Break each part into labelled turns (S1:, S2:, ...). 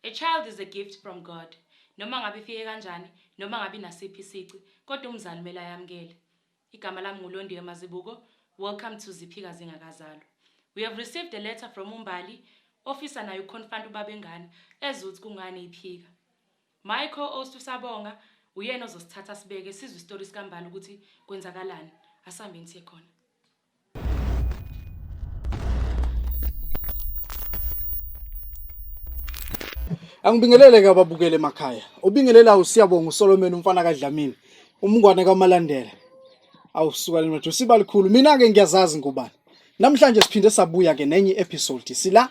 S1: A child is a gift from God. Noma ngabe ifike kanjani, noma ngabe nasiphi isici, kodwa umzali kumele ayamkele. Igama lami nguLondiwe Mazibuko. Welcome to Ziphikwa Zingakazalwa. We have received a letter from Umbali, officer nayo confront ubabengane, ezuthi kungani iphika. My co-host uSabonga, uyena ozosithatha sibeke sizwe istory sikambali ukuthi kwenzakalani. Asambe nithe khona.
S2: Angibingelele ke ababukele emakhaya. Ubingelela uSiyabonga uSolomon umfana kaDlamini. Umngwane kaMalandela. Awusuka lento siba likhulu. Mina ke ngiyazazi ngubani. Namhlanje siphinde sabuya ke nenye episode. Sila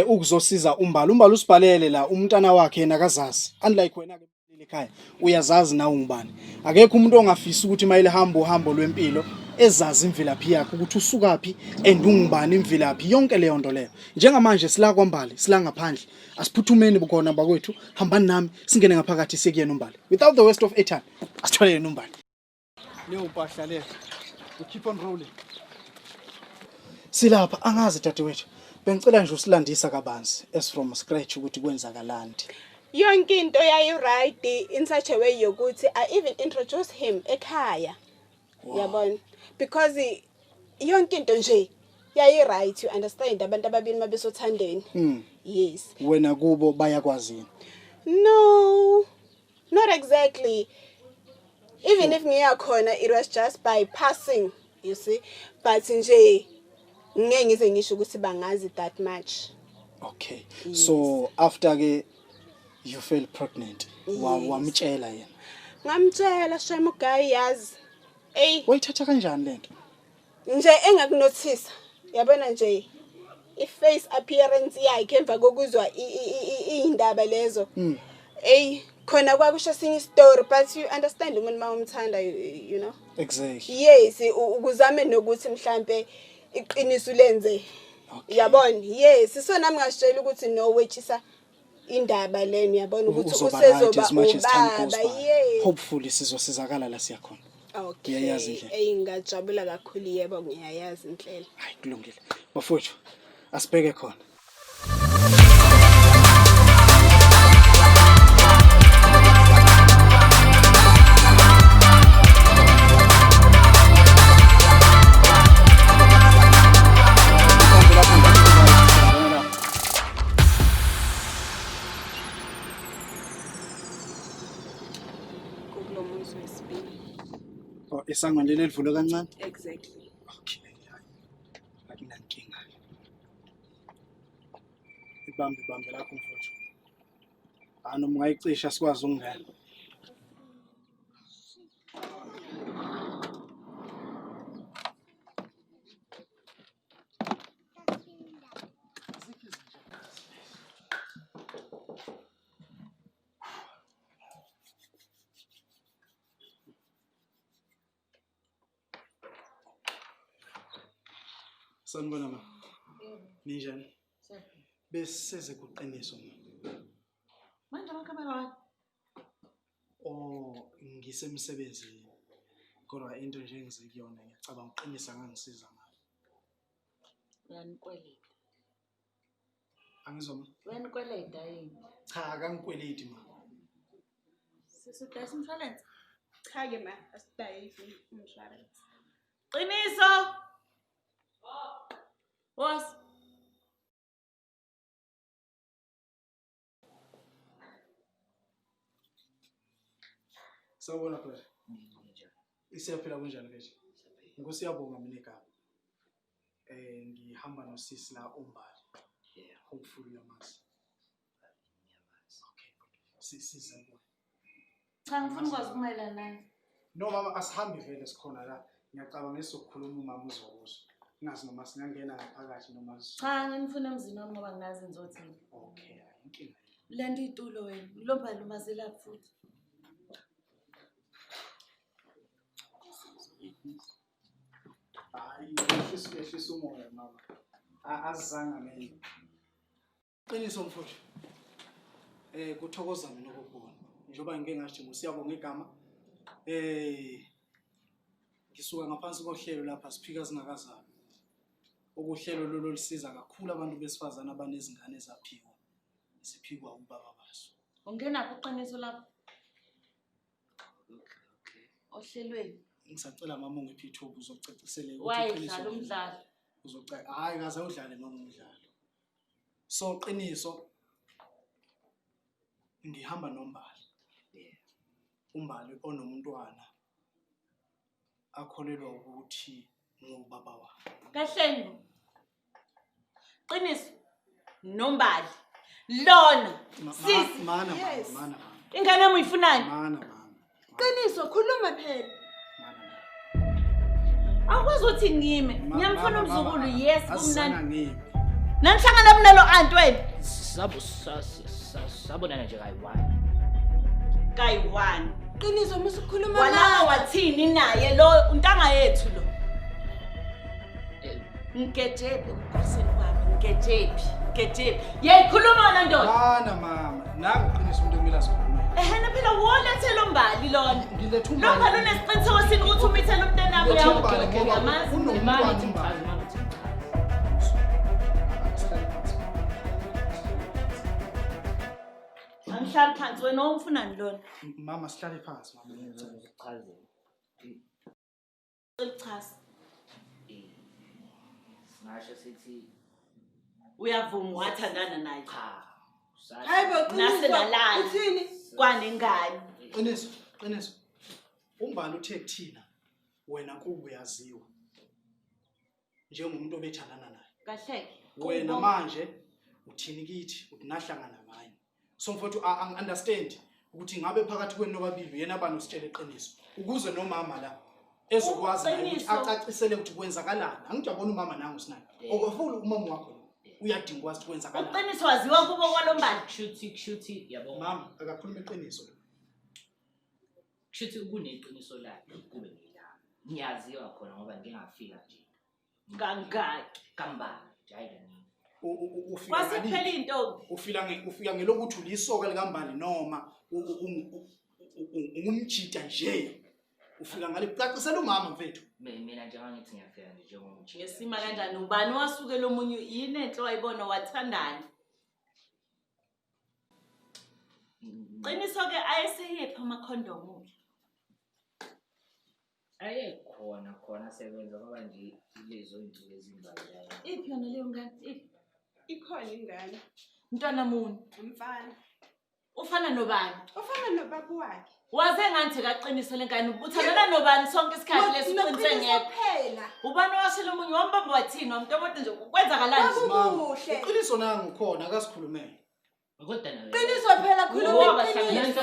S2: ukuzosiza Umbali. Umbali usibhalele la umntana wakhe yena akazazi. Unlike wena ke ekhaya uyazazi na ungubani. Akekho umuntu ongafisa ukuthi mayile uhambo lwempilo ezazi imvelaphi yakhe ukuthi usukaphi and ungubani imvelaphi yonke leyo nto leyo. Njengamanje sila kwaMbali, sila ngaphandle. Asiphuthumeni bukhona bakwethu, hambani nami singene ngaphakathi sekuyena Umbali. Without the waste of airtime, asithole yena Umbali. Leyo mpahla le. We keep on rolling. Silapha angazi dadewethu. Bengicela nje usilandisa kabanzi as from scratch ukuthi kwenzakalani.
S3: Yonke into yayi right in such a way yokuthi I even introduced him ekhaya. Yabona? Because yonke into nje yayi right, you understand, abantu ababili mabesothandeni. Yes.
S2: Wena kubo bayakwazini.
S3: No. Not exactly. Even if ngiyakhona it was just by passing, you see. But nje ngeke ngize ngisho ukuthi bangazi that much.
S2: Okay. Yes. So after ke you feel pregnant. Wamtshela yena.
S3: Ngamtshela shema guy yazi.
S2: Wayithatha kanjani lento?
S3: Nje engakunothisa. Yabona nje i-face appearance yakhe emva kokuzwa indaba lezo. Khona kwakusho sinye story, but you understand umuntu mawumthanda, you know.
S2: Exactly.
S3: Yes, ukuzame nokuthi mhlambe iqiniso lenze. Yabona? Yes, so nami ngashela ukuthi no wetshisa indaba leni, yabona ukuthi usezoba ubaba. Yes.
S2: Hopefully sizosizakala la siyakhona.
S3: Okay.
S2: Ngiyayazi nje.
S3: Ngijabula kakhulu yebo ngiyayazi inhlela.
S2: Hayi kulungile. Bafowethu asibheke khona. Oh, isango leli livule kancane?
S3: Exactly.
S2: Okay. Akunankinga. Ibambe lakho mfowethu. Noma ungayicisha sikwazi ukungena. Sanibona ma. Ninjani? Beseze kuqiniso ma.
S4: Manje amakamera wakho.
S2: Oh, ngisemsebenzini. Kodwa into nje engizikuyona ngicabanga uqinisa ngangisiza ngayo.
S4: Uyanikweleta.
S2: Angizwa ma.
S4: Uyanikweleta yini?
S2: Cha, akangikweleti ma.
S4: Sisudayisa umshwalense.
S3: Cha ke ma, asidayisi umshwalense.
S4: Qiniso. Was
S2: Sawubona phela. Isiyaphila kanjani manje? Ngosiyabonga mina ekhaya. Ngihamba nosisi la Umbali.
S5: Yeah.
S2: Hopefully yamazi. Okay. Sisiza bona.
S4: cha ngifuna ukwazi ukumayelana naye.
S2: No mama asihambi vele sikhona la. Ngiyacabanga ngizokhuluma umama uzokuzwa. Ngazi noma singangena ngaphakathi noma
S4: Cha ngifuna emzini wami ngoba nginazi ngizothini.
S2: Okay, inkinga.
S4: Lenda itulo wena. Lomba lumazela futhi.
S2: Hayi, ehlisa umoya mama. Azizanga mina. Qiniso mfowethu. Kuthokoza mina ukubona. Njengoba ngike ngasho uSiyabonga igama. Ngisuka ngaphansi kohlelo lapha Ziphikwa Zingakazalwa. Ukuhlelo lolu lisiza kakhulu abantu besifazana abanezingane ezaphiwa. kuphi kwa ubaba baso.
S4: Ungena kuqiniso lapho. Ohlelweni.
S2: Ngisacela mama ungiphi ithuba uzocacisela
S4: Wayedlala umdlalo.
S2: Uzocela hayi ngaze udlale mama umdlalo. So qiniso ngihamba nombali. Umbali onomntwana akholelwa ukuthi ngubaba wakhe.
S4: Kahleni. Qiniso. Nombali. Lona. Sisi.
S2: Mana.
S4: Ingane yami uyifunani?
S2: Mana.
S3: Qiniso khuluma phela.
S4: Awukwazi ukuthi ngime. Ngiyamfuna umzukulu yes kumnandi.
S2: Ngimi.
S4: Nanihlangana mnalo aunt wena.
S5: Sabonana nje kayi-1.
S4: Kayi-1.
S3: Qiniso musukhuluma
S4: Walanga wathini naye lo untanga yethu lo. Ngejephi umkhosini kwami ngejephi. Yeyikhuluma na ndoda.
S2: Mana mama, naku qiniso umuntu emila sikhuluma.
S4: Ehena phela wolethe mbali lona.
S2: Ngilethe
S4: Lo phela unesiqiniseko sini ukuthi umithela umntanami
S2: Unomntwana
S4: Angihlali phansi wena ongfunani lona.
S2: Mama sihlale phansi mama.
S4: Uchaza.
S5: Singasho sithi
S4: Uyavuma wathandana naye.
S5: cha.
S3: Hayibo qiniso.
S4: Nasenalala.
S3: Uthini?
S4: Kwanengane.
S2: Qiniso. Umbali uthe kuthina wena kuba uyaziwa. Njengomuntu obethandana naye.
S4: Kahleke.
S2: Wena manje uthini kithi unahlangana naye. So mfowethu understand ukuthi ngabe phakathi kwenu nobabili yena banositshela eqiniso ukuze nomama la ezokwazi ukuthi acacisele ukuthi kwenzakalani. Angijabona umama nangu sinayo. Okufuna umama wakho uyadinga ukwazi kwenzakalani.
S4: Uqiniso waziwa kubo kwalombali.
S5: Kushuthi yabo
S2: Mama akakhuluma iqiniso.
S5: kushuthi kuneqiniso lakhe kube ngilami. Ngiyaziwa khona ngoba ngingafika nje.
S4: Kangaki.
S5: Kambala jayini.
S2: Ufika
S4: Kwasiphela intombi.
S2: ufika ngelokuthi ulisoka likambali noma ungumjida nje. Ufika ngale cacisela umama mfethu.
S5: Mina nje angithi ngiyafika nje njengomjida.
S4: Ngesima kanjani ubani wasuke lomunye yini enhle wayibona wathandana. Qiniso ke ayeseyepha amakhondomu.
S5: Khona sebenza ngoba nje ilezo izinto ezimbalwa.
S4: Iphi yona leyo ngane? Iphi?
S3: Ikhona ingane.
S4: Mntwana muni?
S3: Umfana.
S4: Ufana nobani?
S3: Ufana nobaba wakhe.
S4: Waze ngathi kaqiniso lengane uthandana nobani sonke isikhathi lesiqiniswe ngekho.
S3: Phela.
S4: Ubani washela omunye wambamba wathini wamntoboda nje kwenzakalani?
S3: Kuhle.
S2: Iqiniso nangu khona akasikhulumele.
S5: Kodwa nawe.
S3: Qiniso phela khuluma iqiniso.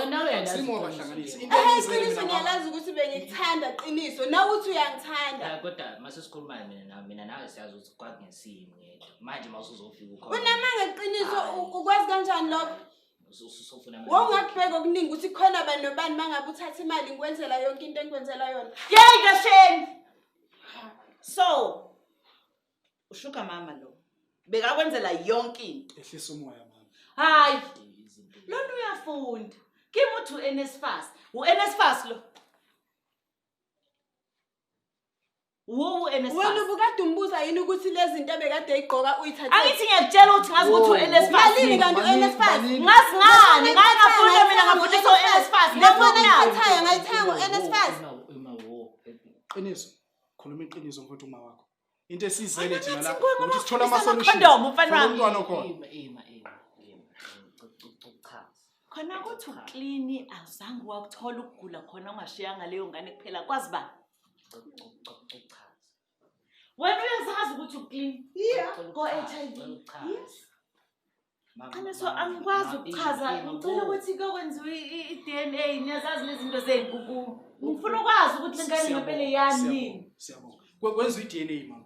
S2: Simo abahlanganisa.
S3: Qiniso ngiyalazi ukuthi bengikuthanda qiniso nawe uthi uyangithanda.
S5: Kodwa mase sikhuluma mina nawe siyazi ukuthi kwakungesimo ngedwa. Manje mawusuzofika ukhona.
S3: Unamanga qiniso ukwazi kanjani lokho?
S5: Usufuna manje.
S3: Wongakubheka okuningi ukuthi khona abantu nobani mangabe uthatha imali ngikwenzela yonke into engikwenzela yona.
S4: Yey kahleni. So ushuka mama lo. Bekakwenzela yonke into.
S2: Ehlisa umoya mama.
S4: Hayi. Lona uyafunda. Kimi uthi uNSFAS. uNSFAS lo.
S3: Wena
S4: uNSFAS.
S3: ubukade umbuza yini ukuthi lezi zinto ebekade eyigqoka uyithathe?
S4: Angithi ngiyakutshela ukuthi ngazi ukuthi uNSFAS.
S3: Malini kanti uNSFAS?
S4: Ngazi ngani? Ngangafunda mina ngafundisa uNSFAS.
S3: Ngiyafuna ngiyithatha ngayithenga uNSFAS.
S2: Qiniso. Khuluma iqiniso mfowethu uma wakho. Into esizele thina la ukuthi sithola ama solutions.
S4: Khondomu mfana wami.
S2: Umntwana khona.
S4: Khona ukuthi uclean azange wakuthola ukugula khona ungashiyanga leyo ngane kuphela kwazi ba. Wena uyazazi ukuthi uclean?
S3: Yeah.
S4: Go HIV. Yes. Qiniso angikwazi ukuchaza. Ngicela ukuthi kokwenziwa iDNA niyazazi lezi zinto zezinkukhu. Ngifuna ukwazi ukuthi ngane ngempela yani.
S2: Siyabonga. Kwenza iDNA mama.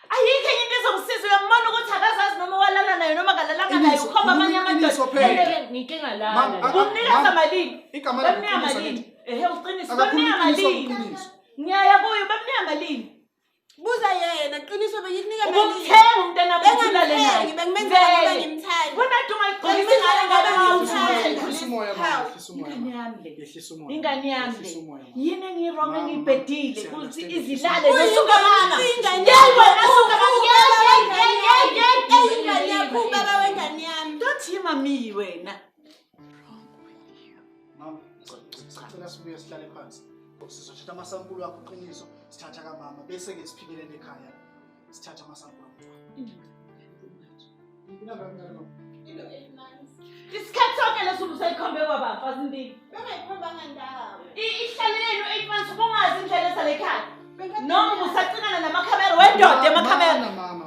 S4: Ayikho enye into ezomsiza uyambona ukuthi akazazi noma walala nayo noma akalalanga nayo ukhomba amanye amadoda.
S5: Ngike ngalala.
S4: Umnika malini?
S2: Igama
S4: Bamnika malini? Uqinisa bamnika malini? Ngiyaya kuyo bamnika malini?
S3: Buza yena qiniso bengikunika malini?
S4: Ubumthenga umntana bethulale naye.
S3: Bengimenzela ngoba ngimthanda.
S4: Wena ungayigqokisa ingane ngabe ngawuthanda.
S2: Ehlisa umoya mama. Ehlisa umoya.
S4: Ingane yami le.
S2: Ehlisa umoya.
S4: Ingane yami
S2: Ehlisa
S4: le.
S2: umoya.
S4: Yini engiyirong engiyibhedile
S2: Mama,
S4: ukuthi
S2: siya-
S4: izilale
S3: Uyisuka
S4: zesuka mama.
S3: ingane
S4: Yebo,
S3: yami.
S4: nasuka mama.
S3: Ingane yakho ubaba wengane yami.
S4: Don't you mami wena.
S2: Mama, sicela sibuye sihlale phansi. Sizothatha amasampulu akho uqiniso, sithatha kamama bese ke siphikelele ekhaya. Sithatha amasampulu akho.
S4: Isikhathi sonke leso ubusayikhombe kwabafazi indini.
S3: Bengayikhombanga ndawo.
S4: Ihlaleleni 8 months ubungazi indlela esale ekhaya. Noma ubusacingana namakhamera wendoda emakhamera.
S2: Mama.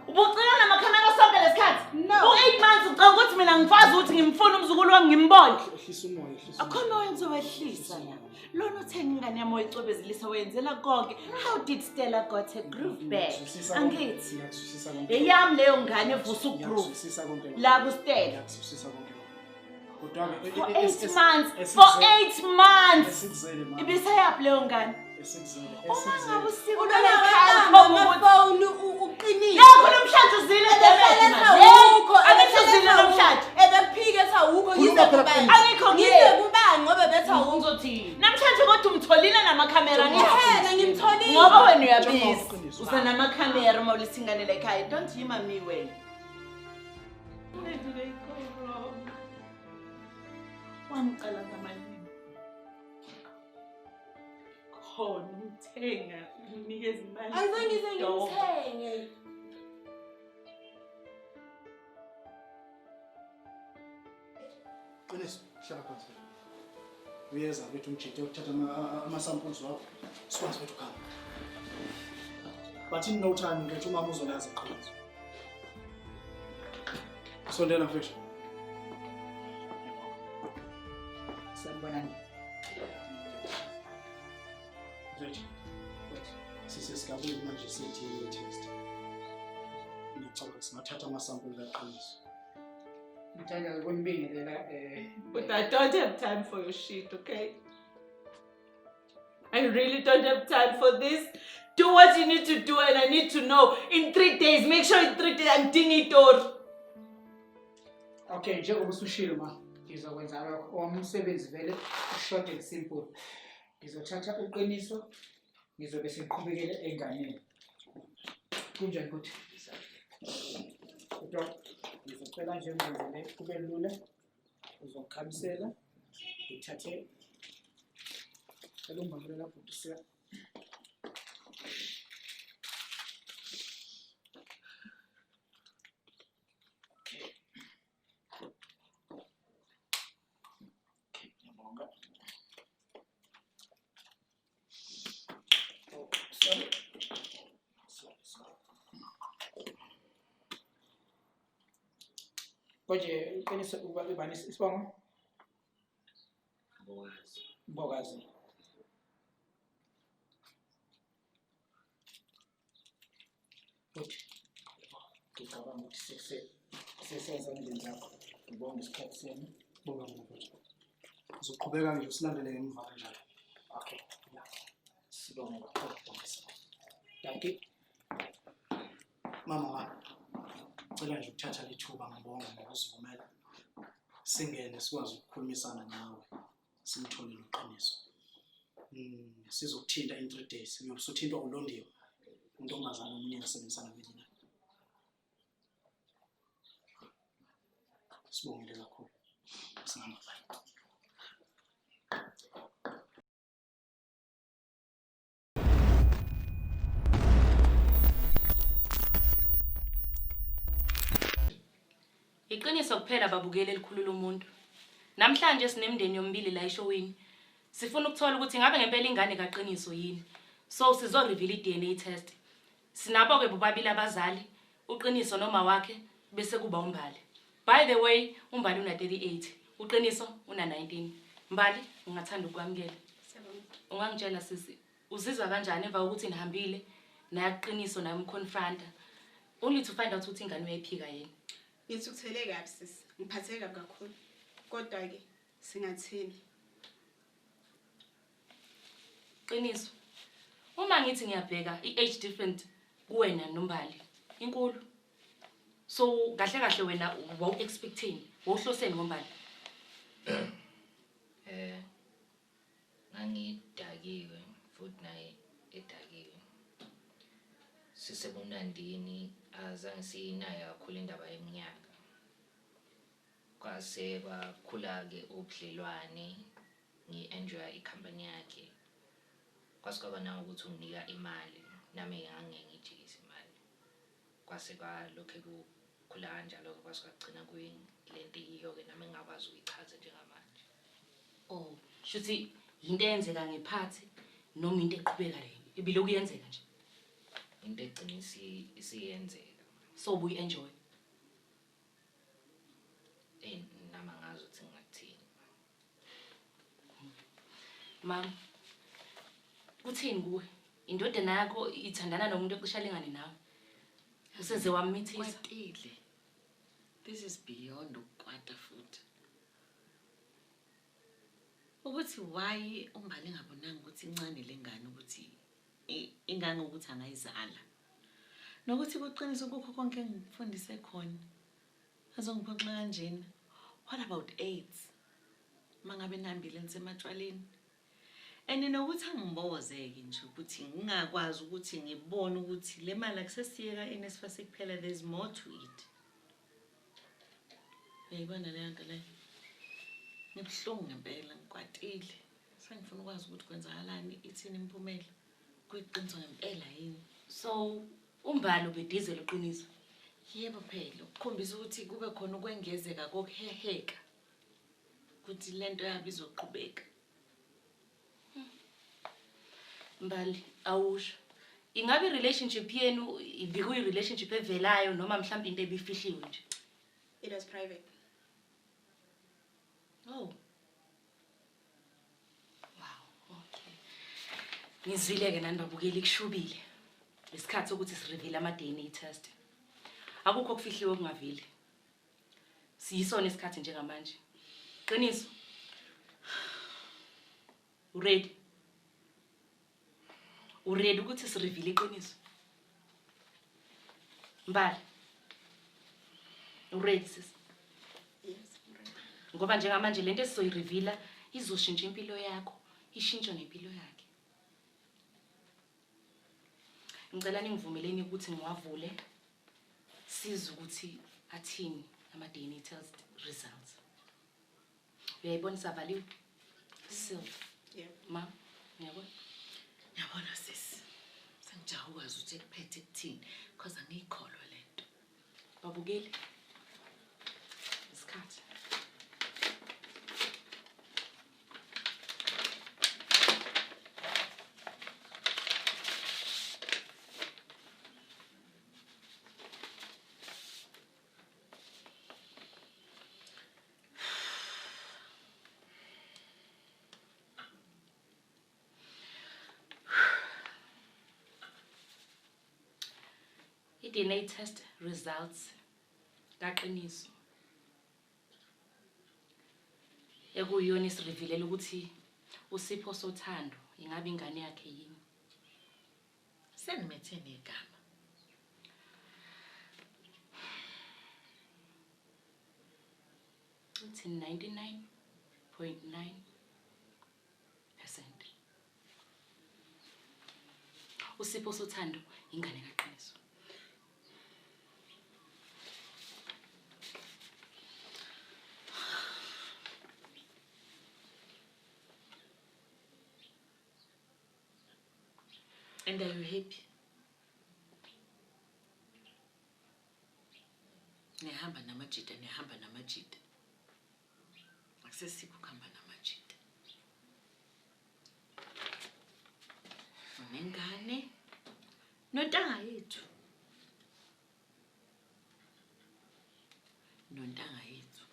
S4: Ubucingana namakhamera sonke lesikhathi.
S3: No.
S4: U8 months ucanga ukuthi mina ngifazi ukuthi ngimfuna umzukulu wami ngimbone.
S2: Ehlisa umoya.
S4: Akhona oyenza wehlisa ya. Lona uthenga ingane yami oyicwebezilisa wenzela konke. How did Stella got a groove back? Angithi. Eyami leyo ngane evusa ugroove. La ku Stella. For 8 months. For 8 months. Ibisayaphi leyo ngane? Uma ngabe usiko lalekhaya
S3: phone uqinile.
S4: Yakho namhlanje uzile angithuzile namhlanje.
S3: Ebekuphike sawukho yize kubani.
S4: Angikho
S3: Yize kubani ngoba betha
S4: uzothini. Namhlanje kodwa umtholile namakhamera
S3: Yena ngimtholile.
S4: ngoba wena uyabiza. Usa namakhamera uma ulisinganele ekhaya. Don't you mami wena. Wangicala ngamalini. Khona umthenga unikeza imali.
S3: Angizengize ngimthenge.
S2: Qiniso, hlala phansi. Uyeza bethu umjike ukuthatha amasamples wakho. Sikwazi bethu khamba. But in no time ngithi umama uzolaza iqiniso. Sondela mfethu.
S5: Sanibonani.
S2: Right. Sisesigabeni manje sithi test. Ngicela singathatha amasamples kaqiniso.
S5: Ngithanda ukunibingelela
S4: But I don't have time for your shit, okay? I really don't have time for this. Do what you need to do and I need to know in 3 days. Make sure in 3 days I'm doing it all.
S5: Okay, njengoba usushilo ma. Ngizokwenza lokho umsebenzi vele short and simple. Ngizothatha uqiniso ngizobe siqhubekele enganeni. Kunjani futhi? Kodwa ngizocela nje ngenzele kube lula. Uzokhamisela ngithathe elombalela lapho kusiya. Oje uqinise ubani isibongo? Mbokazi. Uthi ngicabanga ukuthi sesenza indlela zakho. Ngibonga isikhathi senu.
S2: Bonga mfethu. Uzoqhubeka nje usilandele ngemva kanjalo.
S5: Okay. Sibonga kakhulu. Thank you.
S2: Mama. Ngicela nje ukuthatha lethuba ngibonga ngokuzivumela. Singene sikwazi ukukhulumisana nawe. Simtholele uqiniso. Sizokuthinta in 3 days. Uyosuthintwa uLondiwe. Untombazana omningi asebenzisana naye. Sibongile kakhulu. Singama.
S1: Iqiniso kuphela babukele elikhulula umuntu. Namhlanje sinemndeni yombili la eshowini. Sifuna ukuthola ukuthi ngabe ngempela ingane kaqiniso yini. So sizo reveal iDNA test. Sinabo ke bobabili abazali, uqiniso noma wakhe bese kuba umbali. By the way, umbali una 38, uqiniso una 19. Mbali, ungathanda ukwamukela. Ungangitshela sisi, uzizwa kanjani emva kokuthi nihambile nayaqiniso naye umconfronta. Only to find out ukuthi ingane uyayiphika yini.
S3: Ngithukuthele kabi sisi. Ngiphatheke kabi kakhulu. Kodwa ke singathini?
S1: Qiniso. Uma ngithi ngiyabheka i-age different kuwena nombali inkulu. So kahle kahle wena wawu expecting, wawuhloseni ngombali.
S5: Ngangidakiwe futhi naye edakiwe. Sisebunandini azange sinayo kakhulu indaba yeminyaka.
S6: kwase kwakhula-ke ubudlelwane ngi-enjoya ikhampani yakhe. Kwase kwaba nangokuthi unginika imali nami ngangeke ngijikise imali. Kwase kwalokhe kukhula kanjalo-ke kwase kwagcina kuyilento eyiyo-ke nami ngingakwazi ukuyichaza njengamanje.
S1: Oh, shuthi into eyenzeka ngephathi noma into eqhubeka le ibilokhu yenzeka nje.
S6: Into egcina isiyenzeka.
S1: So buyi-enjoy.
S6: Nami angazi ukuthi ngingathini.
S1: Mama, kuthini kuwe? Indodana yakho ithandana nomuntu ocishalingane nawe. Useze wamithisa.
S7: Kwatile. This is beyond ukwata futhi. Ukuthi why umbali ngabonanga ukuthi incane lengane ukuthi ingane ukuthi angayizala. Nokuthi kuqinisa ukukho konke engifundise khona. Azongiphoxa kanjena. What about AIDS? Mangabe nambulance ematshwaleni. And nokuthi angibozeke nje ukuthi ngingakwazi ukuthi ngibone ukuthi le mali akusesiyeka NSFAS kuphela, there's more to it. Uyayibona le nto le. Ngibhlungu ngempela ngikwatile. Sengifuna ukwazi ukuthi kwenzakalani ithini imphumela. Kuyiqiniso ngempela yini.
S1: So umbalo bedizela uqiniso.
S7: Yebo phela ukukhombisa ukuthi kube khona ukwengezeka kokuheheka. Ukuthi lento yabi izoqhubeka.
S1: Mbali awusho. Ingabe relationship yenu ibikuyi relationship evelayo noma mhlawumbe into ebifihliwe nje?
S3: It was private.
S1: Oh. Wow, okay. Ngizwile ke nani babukeli kushubile. Lesikhathi ukuthi sireveal ama DNA test. Akukho okufihliwe okungaveli. Siyisona isikhathi njengamanje. Qiniso. Ready? Uready ukuthi sireveal iqiniso? Mbali. Uready sis?
S3: Yes, I'm ready.
S1: Ngoba njengamanje lento esizoyirevila izoshintsha impilo yakho, ishintshe nempilo yakhe. Ngicela ningivumeleni ukuthi ngiwavule siza ukuthi athini ama DNA test results. Uyayibona savaliwe? Sealed.
S3: Yeah.
S1: Ma, ngiyabona.
S7: Yabona sis. Sengijaha ukwazi ukuthi ekuphethe kuthini because angiyikholwa lento.
S1: Babukeli. Isikhathi. DNA test results kaqiniso. Ekuyona isirevealela ukuthi uSipho Sothando ingabe ingane yakhe yini.
S7: Senimethe negama.
S1: Uthi 99.9%. uSipho Sothando ingane kaqiniso.
S7: And are you happy? Nihamba namajita. Akusesikho ukuhamba namajita. Unengane nontanga yethu.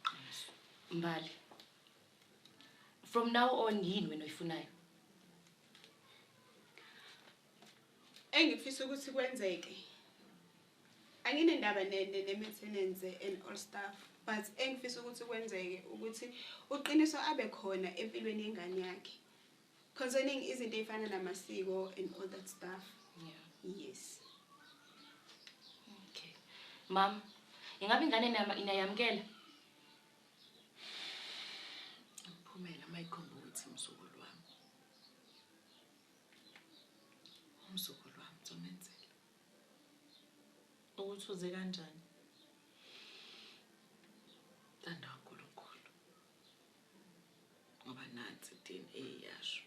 S7: Qiniso.
S1: Mbali. From now on yini wena oyifunayo?
S3: Engifisa ukuthi kwenzeke. Anginendaba ne-maintenance and all stuff, but engifisa ukuthi kwenzeke ukuthi uqiniso abe khona empilweni yengane yakhe. Concerning izinto ezifana namasiko and all that stuff.
S1: Yeah.
S3: Yes.
S1: Okay. Mom, ingabe ingane inayamkela?
S7: Umphumela mayikhomba ukuthi umsukulu wami. Umsukulu wami uzomenzela. Ukuthi uze kanjani? Thanda kakhulu once i-DNA yasho.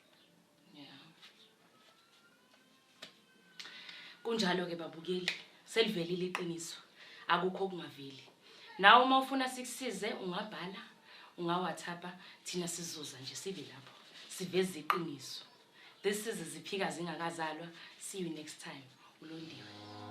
S1: Yeah. Kunjalo ke babukeli, selivelile iqiniso. Akukho okungaveli. Nawe uma ufuna sikusize ungabhala, ungaWhatsAppa, thina sizoza nje sibe lapho. Siveze iqiniso. This is Ziphikwa Zingakazalwa. See you next time. Ulondiwe.